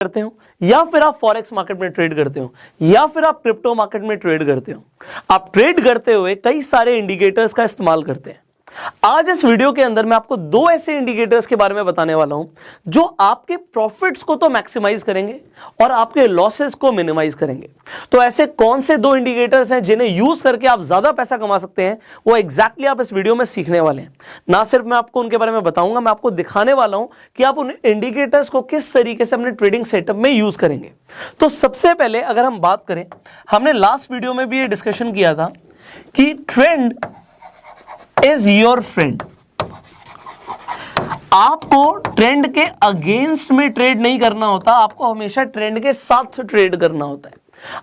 करते हो, या फिर आप फॉरेक्स मार्केट में ट्रेड करते हो, या फिर आप क्रिप्टो मार्केट में ट्रेड करते हो, आप ट्रेड करते हुए कई सारे इंडिकेटर्स का इस्तेमाल करते हैं। आज इस वीडियो के अंदर मैं आपको दो ऐसे इंडिकेटर्स के बारे में बताने वाला हूं जो आपके प्रॉफिट्स को तो मैक्सिमाइज करेंगे और आपके लॉसेस को मिनिमाइज करेंगे। तो ऐसे कौन से दो इंडिकेटर्स हैं जिन्हें यूज करके आप ज्यादा पैसा कमा सकते हैं, वो एग्जैक्टली आप इस वीडियो में सीखने वाले हैं। ना सिर्फ मैं आपको उनके बारे में बताऊंगा, मैं आपको दिखाने वाला हूं कि आप उन इंडिकेटर्स को किस तरीके से अपने ट्रेडिंग सेटअप में यूज करेंगे। तो सबसे पहले अगर हम बात करें, हमने लास्ट वीडियो में भी ये डिस्कशन किया था कि ट्रेंड इज योर फ्रेंड। आपको ट्रेंड के अगेंस्ट में ट्रेड नहीं करना होता, आपको हमेशा ट्रेंड के साथ ट्रेड करना होता है।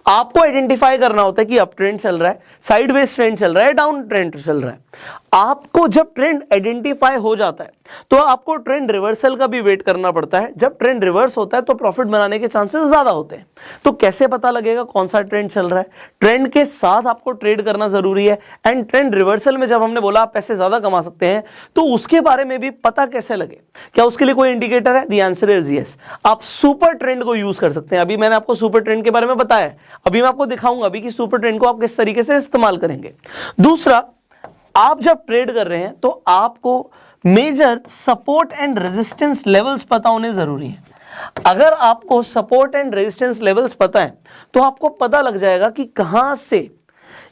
आपको आइडेंटिफाई करना होता है कि अप ट्रेंड चल रहा है, साइडवेज ट्रेंड चल रहा है, डाउन ट्रेंड चल रहा है। आपको जब ट्रेंड आइडेंटिफाई हो जाता है तो आपको ट्रेंड रिवर्सल का भी वेट करना पड़ता है। जब ट्रेंड रिवर्स होता है तो प्रॉफिट बनाने के चांसेस ज्यादा होते हैं। तो कैसे पता लगेगा कौन सा ट्रेंड चल रहा है? ट्रेंड के साथ आपको ट्रेड करना जरूरी है। एंड ट्रेंड रिवर्सल में जब हमने बोला आप पैसे ज्यादा कमा सकते हैं, तो उसके बारे में भी पता कैसे लगे? क्या उसके लिए कोई इंडिकेटर है? The answer is yes. आप सुपर ट्रेंड को यूज कर सकते हैं। अभी मैंने आपको सुपर ट्रेंड के बारे में बताया, अभी मैं आपको दिखाऊंगा अभी कि सुपर ट्रेंड को आप किस तरीके से इस्तेमाल करेंगे। दूसरा, आप जब ट्रेड कर रहे हैं तो आपको major support and resistance levels पता होने जरूरी है। अगर आपको सपोर्ट एंड रेजिस्टेंस लेवल्स पता है तो आपको पता लग जाएगा कि कहां से,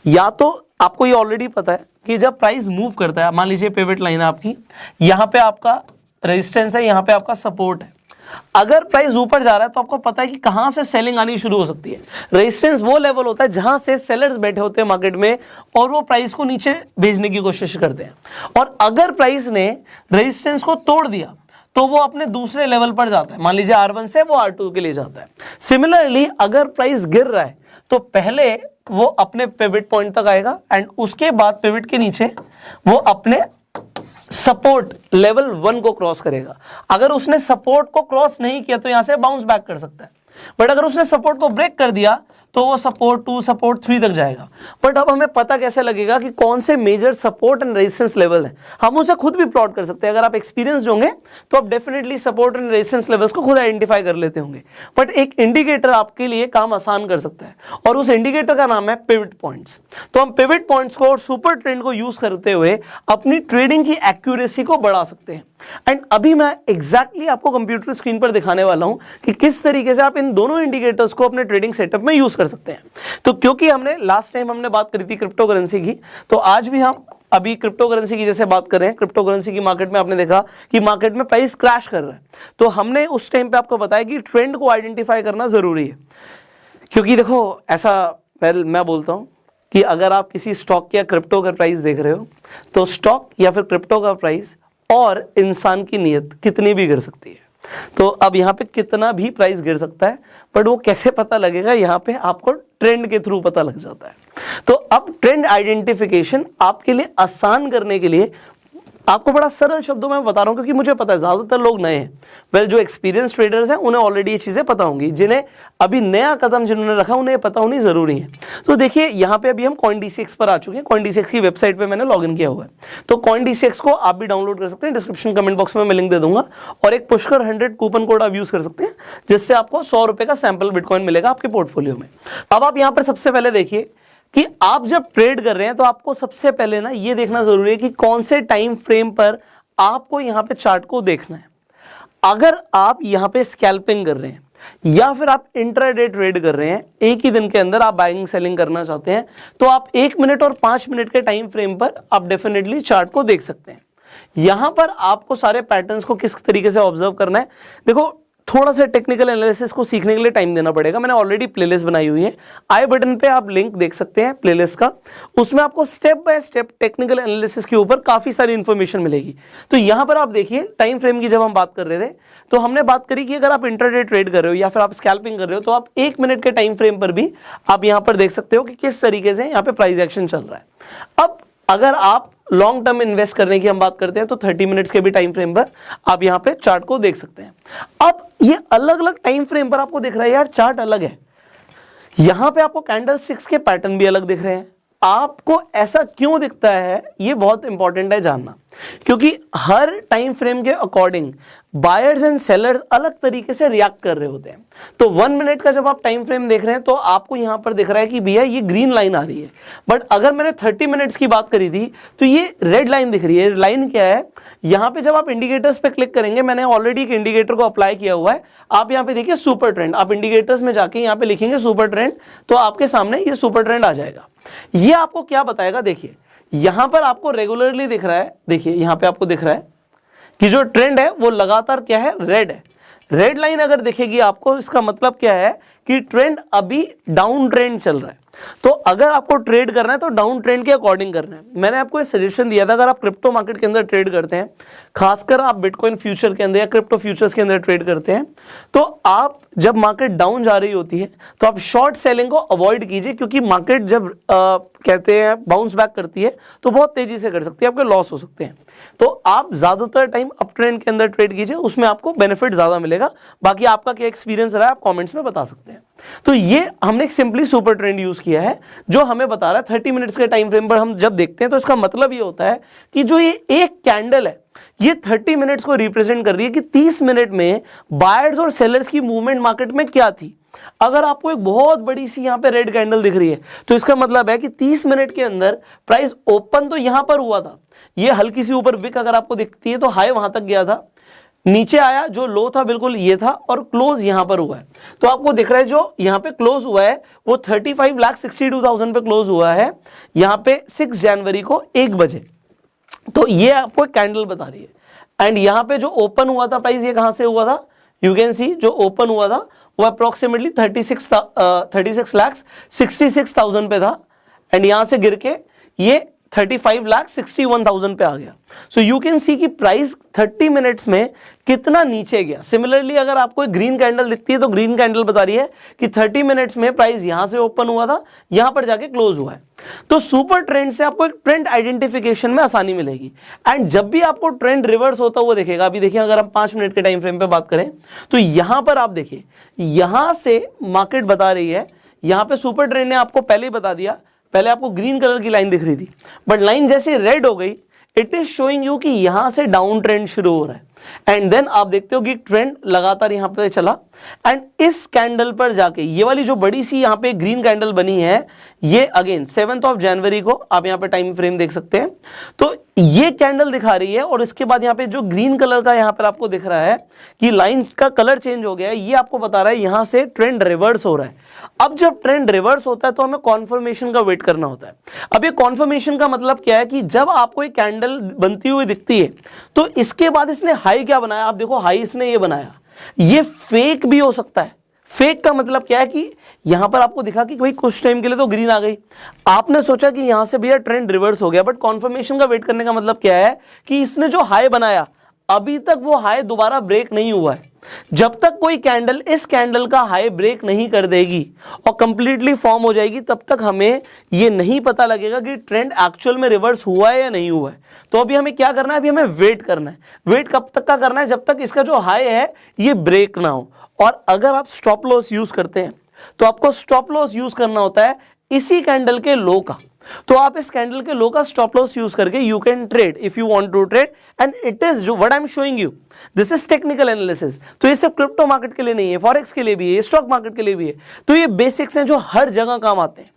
या तो आपको ये ऑलरेडी पता है कि जब प्राइस मूव करता है, मान लीजिए पिवट लाइन है आपकी, यहां पे आपका रेजिस्टेंस है, यहां पे आपका सपोर्ट है। अगर प्राइस ऊपर जा रहा है तो आपको पता है कि कहां से सेलिंग आनी शुरू हो सकती है। रेजिस्टेंस वो लेवल होता है जहां से सेलर्स बैठे होते हैं मार्केट में और वो प्राइस को नीचे भेजने की कोशिश करते हैं। और अगर प्राइस ने रेजिस्टेंस को तोड़ दिया तो वो अपने दूसरे लेवल पर जाता है, मान लीजिए R1 से वो R2 के लिए जाता है। सिमिलरली अगर प्राइस गिर रहा है तो पहले वो अपने पिवट पॉइंट तक आएगा एंड उसके बाद पिवट के नीचे वो अपने सपोर्ट लेवल 1 को क्रॉस करेगा। अगर उसने सपोर्ट को क्रॉस नहीं किया तो यहां से बाउंस बैक कर सकता है, बट अगर उसने सपोर्ट को ब्रेक कर दिया तो वो सपोर्ट 2, सपोर्ट 3 तक जाएगा। बट अब हमें पता कैसे लगेगा कि कौन से major support and resistance level है? हम उसे खुद भी प्लॉट कर सकते हैं। अगर आप एक्सपीरियंस्ड होंगे तो आप definitely support and resistance levels को खुद आइडेंटिफाई कर लेते होंगे। बट एक इंडिकेटर आपके लिए काम आसान कर सकता है और उस इंडिकेटर का नाम है पिवट पॉइंट्स। तो हम पिवट पॉइंट्स को और सुपर ट्रेंड को यूज करते हुए अपनी ट्रेडिंग की एक्यूरेसी को बढ़ा सकते हैं। एंड अभी मैं एग्जैक्टली आपको कंप्यूटर स्क्रीन पर दिखाने वाला हूं कि किस तरीके से आप इन दोनों इंडिकेटर्स को अपने ट्रेडिंग सेटअप में यूज कर सकते हैं। तो क्योंकि हमने लास्ट टाइम हमने बात करी थी क्रिप्टो करेंसी की, तो आज भी हम अभी क्रिप्टो करेंसी की जैसे बात कर रहे हैं। क्रिप्टो करेंसी की मार्केट में आपने देखा कि मार्केट में प्राइस क्रैश कर रहा है, तो हमने उस टाइम पे आपको बताया कि ट्रेंड को आइडेंटिफाई करना जरूरी है। क्योंकि देखो ऐसा मैं बोलता हूं कि अगर आप किसी स्टॉक या क्रिप्टो का प्राइस देख रहे हो तो स्टॉक या फिर क्रिप्टो का प्राइस और इंसान की नीयत कितनी भी गिर सकती है। तो अब यहाँ पे कितना भी प्राइस गिर सकता है, बट वो कैसे पता लगेगा? यहाँ पे आपको ट्रेंड के थ्रू पता लग जाता है। तो अब ट्रेंड आइडेंटिफिकेशन आपके लिए आसान करने के लिए आपको बड़ा सरल शब्दों में बता रहा हूं, क्योंकि मुझे पता है ज्यादातर लोग नए हैं। जो एक्सपीरियंस ट्रेडर्स हैं उन्हें ऑलरेडी ये चीजें पता होंगी, जिन्हें अभी नया कदम जिन्होंने रखा उन्हें पता होनी जरूरी है। तो देखिए यहाँ पे अभी हम CoinDCX पर आ चुके हैं। CoinDCX की वेबसाइट पे मैंने लॉगिन किया हुआ है, तो CoinDCX को आप भी डाउनलोड कर सकते हैं। डिस्क्रिप्शन कमेंट बॉक्स में मैं लिंक दे दूंगा और एक पुष्कर 100 कूपन कोड आप यूज कर सकते हैं, जिससे आपको 100 रुपए का सैंपल बिटकॉइन मिलेगा आपके पोर्टफोलियो में। अब आप यहाँ पर सबसे पहले देखिए कि आप जब ट्रेड कर रहे हैं तो आपको सबसे पहले ना ये देखना जरूरी है कि कौन से टाइम फ्रेम पर आपको यहां पे चार्ट को देखना है। अगर आप यहां पे स्कैल्पिंग कर रहे हैं या फिर आप इंट्राडे ट्रेड कर रहे हैं, एक ही दिन के अंदर आप बाइंग सेलिंग करना चाहते हैं, तो आप 1 मिनट और 5 मिनट के टाइम फ्रेम पर आप डेफिनेटली चार्ट को देख सकते हैं। यहां पर आपको सारे पैटर्न्स को किस तरीके से ऑब्जर्व करना है, देखो थोड़ा सा टेक्निकल एनालिसिस को सीखने के लिए टाइम देना पड़ेगा। मैंने ऑलरेडी प्लेलिस्ट बनाई हुई है, आई बटन पे आप लिंक देख सकते हैं प्लेलिस्ट का। उसमें आपको step by step technical analysis के ऊपर काफी सारी इंफॉर्मेशन मिलेगी। तो यहां पर आप देखिए टाइम फ्रेम की जब हम बात कर रहे थे तो हमने बात करी कि अगर आप इंट्राडे ट्रेड कर रहे हो या फिर आप स्कैल्पिंग कर रहे हो तो आप 1 मिनट के टाइम फ्रेम पर भी आप यहां पर देख सकते हो कि किस तरीके से यहां पे प्राइस एक्शन चल रहा है। अब अगर आप लॉन्ग टर्म इन्वेस्ट करने की हम बात करते हैं तो 30 मिनट्स के भी टाइम फ्रेम पर आप यहां पे चार्ट को देख सकते हैं। अब ये अलग अलग टाइम फ्रेम पर आपको दिख रहा है यार चार्ट अलग है, यहां पे आपको कैंडल स्टिक्स के पैटर्न भी अलग दिख रहे हैं। आपको ऐसा क्यों दिखता है ये बहुत इंपॉर्टेंट है जानना, क्योंकि हर टाइम फ्रेम के अकॉर्डिंग बायर्स एंड सेलर्स अलग तरीके से रिएक्ट कर रहे होते हैं। तो 1 मिनट का जब आप टाइम फ्रेम देख रहे हैं तो आपको यहां पर दिख रहा है कि भैया ये ग्रीन लाइन आ रही है, बट अगर मैंने 30 मिनट्स की बात करी थी तो ये रेड लाइन दिख रही है। लाइन क्या है, यहां पे जब आप इंडिकेटर्स पे क्लिक करेंगे, मैंने ऑलरेडी एक इंडिकेटर को अप्लाई किया हुआ है, आप यहां पे देखिए सुपर ट्रेंड, आप इंडिकेटर्स में जाके यहां पे लिखेंगे सुपर ट्रेंड तो आपके सामने ये सुपर ट्रेंड आ जाएगा। ये आपको क्या बताएगा, देखिए यहां पर आपको रेगुलरली दिख रहा है, देखिए यहां पे आपको दिख रहा है कि जो ट्रेंड है वो लगातार क्या है, रेड है। रेड लाइन अगर दिखेगी आपको, इसका मतलब क्या है कि ट्रेंड अभी डाउन ट्रेंड चल रहा है। तो अगर आपको ट्रेड करना है तो डाउन ट्रेंड के अकॉर्डिंग करना है। मैंने आपको एक सजेशन दिया था, अगर आप क्रिप्टो मार्केट के अंदर ट्रेड करते हैं, खासकर आप बिटकॉइन फ्यूचर के अंदर या क्रिप्टो फ्यूचर्स के अंदर ट्रेड करते हैं, तो आप जब मार्केट डाउन जा रही होती है तो आप शॉर्ट सेलिंग को अवॉइड कीजिए, क्योंकि मार्केट जब कहते हैं बाउंस बैक करती है तो बहुत तेजी से कर सकती है, आपके लॉस हो सकते हैं। तो आप ज्यादातर टाइम अप ट्रेंड के अंदर ट्रेड कीजिए, उसमें आपको बेनिफिट ज्यादा मिलेगा। बाकी आपका क्या एक्सपीरियंस रहा है आप कमेंट्स में बता सकते हैं। तो ये हमने एक सिंपली सुपर ट्रेंड यूज किया है जो हमें बता रहा है 30 मिनट्स के टाइम फ्रेम पर हम जब देखते हैं तो इसका मतलब ये होता है कि जो ये एक कैंडल है ये 30 मिनट्स को रिप्रेजेंट कर रही है कि 30 मिनट में बायर्स और सेलर्स की मूवमेंट मार्केट में क्या थी। अगर आपको एक बहुत बड़ी सी यहां पे रेड कैंडल दिख रही है तो इसका मतलब है कि 30 मिनट के अंदर प्राइस ओपन तो यहां पर हुआ था, ये हल्की सी ऊपर विक अगर आपको दिखती है तो हाई वहां तक गया था, नीचे आया, जो लो था बिल्कुल ये था, और क्लोज यहां पर हुआ है। तो आपको दिख रहा है जो यहां पे क्लोज हुआ है वो 35,62,000 पे क्लोज हुआ है, यहां पे 6 जनवरी को 1 बजे। तो ये आपको कैंडल बता रही है। एंड यहां पे जो ओपन हुआ था प्राइस, ये कहां से हुआ था, यू कैन सी जो ओपन हुआ था वो अप्रोक्सीमेटली 36,66,000 पे था, एंड यहां से गिर के ये 35,61,000 पे आ गया। सो यू कैन सी कि प्राइस 30 मिनट्स में कितना नीचे गया। सिमिलरली अगर आपको एक ग्रीन कैंडल दिखती है तो ग्रीन कैंडल बता रही है कि 30 मिनट्स में प्राइस यहां से ओपन हुआ था, यहां पर जाके क्लोज हुआ है। तो सुपर ट्रेंड से आपको एक ट्रेंड आइडेंटिफिकेशन में आसानी मिलेगी। एंड जब भी आपको ट्रेंड रिवर्स होता हुआ दिखेगा, अभी देखिए अगर हम 5 मिनट के टाइम फ्रेम पे बात करें तो यहां पर आप देखिए यहां से मार्केट बता रही है, यहां पे सुपर ट्रेंड ने आपको पहले ही बता दिया, पहले आपको ग्रीन कलर की लाइन दिख रही थी, बट लाइन जैसे रेड हो गई इट इज शोइंग यू कि यहां से डाउन ट्रेंड शुरू हो रहा है। एंड देन आप देखते हो कि ट्रेंड लगातार यहां पे चला, एंड इस कैंडल पर जाके ये वाली जो बड़ी सी यहां पे ग्रीन कैंडल बनी है, ये अगेन 7 जनवरी को आप यहां पे टाइम फ्रेम देख सकते हैं। तो ये कैंडल दिखा रही है, और इसके बाद यहां पे जो ग्रीन कलर का यहां पर आपको दिख रहा है कि लाइन का कलर चेंज हो गया है, ये आपको बता रहा है यहां से ट्रेंड रिवर्स हो रहा है। अब जब ट्रेंड रिवर्स होता है तो हमें कॉन्फर्मेशन का वेट करना होता है। अब ये कॉन्फर्मेशन का मतलब क्या है कि जब आपको एक कैंडल बनती हुई दिखती है तो इसके बाद इसने हाई क्या बनाया, आप देखो हाई इसने ये बनाया, ये फेक भी हो सकता है। फेक का मतलब क्या है कि यहां पर आपको दिखा कि भाई कुछ टाइम के लिए तो ग्रीन आ गई, आपने सोचा कि यहां से भैया ट्रेंड रिवर्स हो गया, बट कॉन्फर्मेशन का वेट करने का मतलब क्या है कि इसने जो हाई बनाया अभी तक वो हाई दोबारा ब्रेक नहीं हुआ है। जब तक कोई कैंडल इस कैंडल का हाई ब्रेक नहीं कर देगी और कंप्लीटली फॉर्म हो जाएगी, तब तक हमें ये नहीं पता लगेगा कि ट्रेंड एक्चुअल में रिवर्स हुआ है या नहीं हुआ है। तो अभी हमें क्या करना है, अभी हमें वेट करना है। वेट कब तक का करना है, जब तक इसका जो हाई है ये ब्रेक ना हो। और अगर आप स्टॉप लॉस यूज करते हैं तो आपको स्टॉप लॉस यूज करना होता है इसी कैंडल के लो का। तो आप इस कैंडल के लो का स्टॉप लॉस यूज करके you can trade if you want to trade, and it is जो what I am showing you, this is technical analysis. तो ये सिर्फ क्रिप्टो मार्केट के लिए नहीं है, फॉरेक्स के लिए भी है, स्टॉक मार्केट के लिए भी है। तो ये बेसिक्स हैं जो हर जगह काम आते हैं।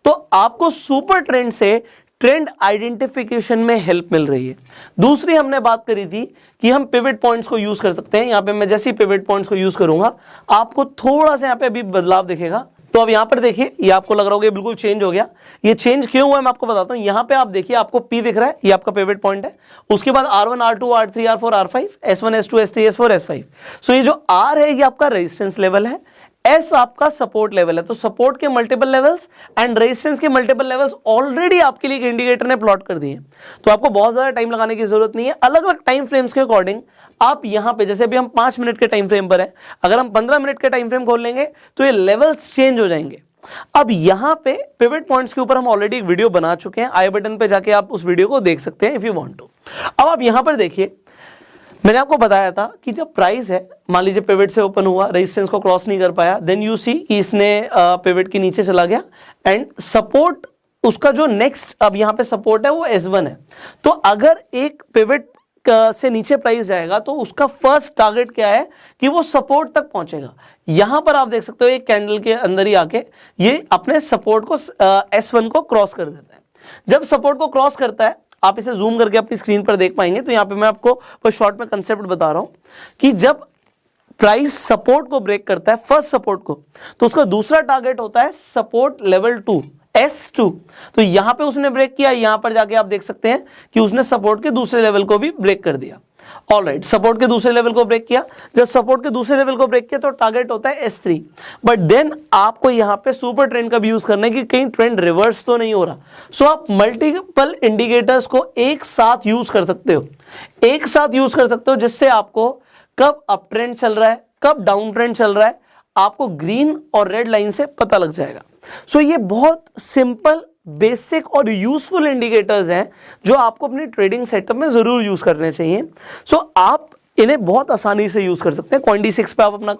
तो आपको सुपर ट्रेंड से ट्रेंड आइडेंटिफिकेशन में हेल्प मिल रही है। दूसरी हमने बात करी थी कि हम पिवट पॉइंट्स को यूज कर सकते हैं। यहां पे मैं जैसे ही पिवट पॉइंट्स को यूज करूंगा आपको थोड़ा सा यहां पे अभी बदलाव दिखेगा। तो अब यहां पर देखिए, ये आपको लग रहा होगा बिल्कुल चेंज हो गया। ये चेंज क्यों हुआ है मैं आपको बताता हूं। यहां पे आप देखिए आपको P दिख रहा है, ये आपका पिवट पॉइंट है। उसके बाद R1 R2 R3 R4 R5 S1 S2 S3 S4 S5। सो ये जो R है ये आपका रेजिस्टेंस लेवल है, S आपका सपोर्ट लेवल है। तो सपोर्ट के मल्टीपल लेवल्स एंड रेजिस्टेंस के मल्टीपल लेवल्स ऑलरेडी आपके लिए एक इंडिकेटर ने प्लॉट कर दिए। तो आपको बहुत ज्यादा टाइम लगाने की जरूरत नहीं है। अलग अलग टाइम फ्रेम्स के अकॉर्डिंग आप यहां पे, जैसे अभी हम 5 मिनट के टाइम फ्रेम पर है, अगर हम 15 मिनट के टाइम फ्रेम खोल लेंगे तो ये लेवल्स चेंज हो जाएंगे। अब यहां पे पिवट पॉइंट्स के ऊपर हम ऑलरेडी एक वीडियो बना चुके हैं, आई बटन पे जाके आप उस वीडियो को देख सकते हैं इफ यू वांट टू। अब आप यहां पर देखिए, मैंने आपको बताया था कि जब प्राइस है, मान लीजिए पिवट से ओपन हुआ, रेजिस्टेंस को क्रॉस नहीं कर पाया, देन यू सी कि इसने पिवट के नीचे चला गया, एंड सपोर्ट उसका जो नेक्स्ट अब यहां पे सपोर्ट है वो S1 है। तो अगर एक पिवट से नीचे प्राइस जाएगा तो उसका फर्स्ट टारगेट क्या है कि वो सपोर्ट तक पहुंचेगा। यहां पर आप देख सकते हो एक कैंडल के अंदर ही आके ये अपने सपोर्ट को S1 को क्रॉस कर देता है। जब सपोर्ट को क्रॉस करता है, आप इसे जूम करके अपनी स्क्रीन पर देख पाएंगे, तो यहां पे मैं आपको शॉर्ट में कंसेप्ट बता रहा हूं कि जब प्राइस सपोर्ट को ब्रेक करता है, फर्स्ट सपोर्ट को, तो उसका दूसरा टारगेट होता है सपोर्ट लेवल 2 S2। तो यहां पे उसने ब्रेक किया, यहां पर जाके आप देख सकते हैं कि उसने सपोर्ट के दूसरे लेवल को भी ब्रेक कर दिया। ऑलराइट, सपोर्ट के दूसरे लेवल को ब्रेक किया। जब सपोर्ट के दूसरे लेवल को ब्रेक किया तो टारगेट होता है S3। बट देन आपको यहां पे सुपर ट्रेंड का भी यूज करना है कि कहीं ट्रेंड रिवर्स तो नहीं हो रहा। सो आप मल्टीपल इंडिकेटर्स को एक साथ यूज कर सकते हो, एक साथ यूज कर सकते हो, जिससे आपको कब अप ट्रेंड चल रहा है, कब डाउन ट्रेंड चल रहा है, आपको ग्रीन और रेड लाइन से पता लग जाएगा। सो ये बहुत सिंपल, बेसिक और यूजफुल इंडिकेटर्स हैं जो आपको अपनी ट्रेडिंग सेटअप में जरूर यूज करने चाहिए। सो आप इन्हें बहुत आसानी से यूज कर सकते हैं। CoinD6 पे आप अपना